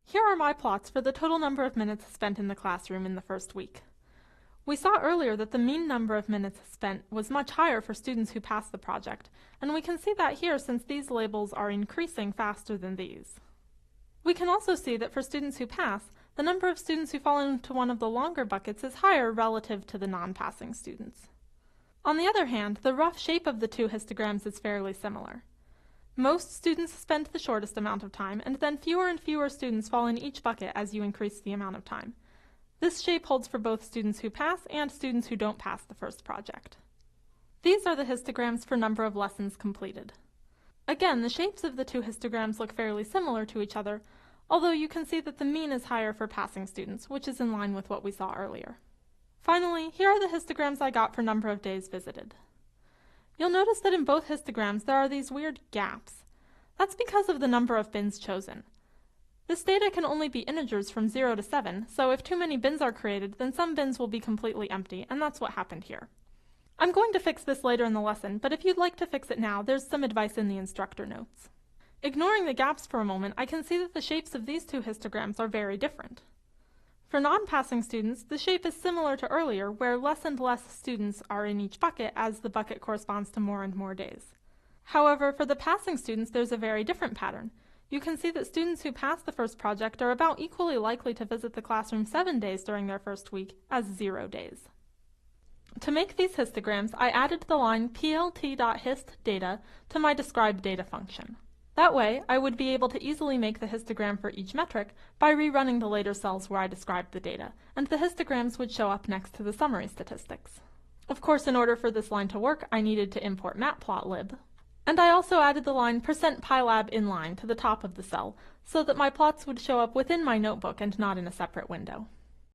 Here are my plots for the total number of minutes spent in the classroom in the first week. We saw earlier that the mean number of minutes spent was much higher for students who passed the project, and we can see that here since these labels are increasing faster than these. We can also see that for students who pass, the number of students who fall into one of the longer buckets is higher relative to the non-passing students. On the other hand, the rough shape of the two histograms is fairly similar. Most students spend the shortest amount of time, and then fewer and fewer students fall in each bucket as you increase the amount of time. This shape holds for both students who pass and students who don't pass the first project. These are the histograms for number of lessons completed. Again, the shapes of the two histograms look fairly similar to each other, although you can see that the mean is higher for passing students, which is in line with what we saw earlier. Finally, here are the histograms I got for number of days visited. You'll notice that in both histograms there are these weird gaps. That's because of the number of bins chosen. This data can only be integers from 0 to 7, so if too many bins are created, then some bins will be completely empty, and that's what happened here. I'm going to fix this later in the lesson, but if you'd like to fix it now, there's some advice in the instructor notes. Ignoring the gaps for a moment, I can see that the shapes of these two histograms are very different. For non-passing students, the shape is similar to earlier, where less and less students are in each bucket as the bucket corresponds to more and more days. However, for the passing students, there's a very different pattern. You can see that students who pass the first project are about equally likely to visit the classroom 7 days during their first week as 0 days. To make these histograms, I added the line plt.histData to my describedData function. That way, I would be able to easily make the histogram for each metric by rerunning the later cells where I described the data, and the histograms would show up next to the summary statistics. Of course, in order for this line to work, I needed to import matplotlib. And I also added the line %pylab inline to the top of the cell, so that my plots would show up within my notebook and not in a separate window.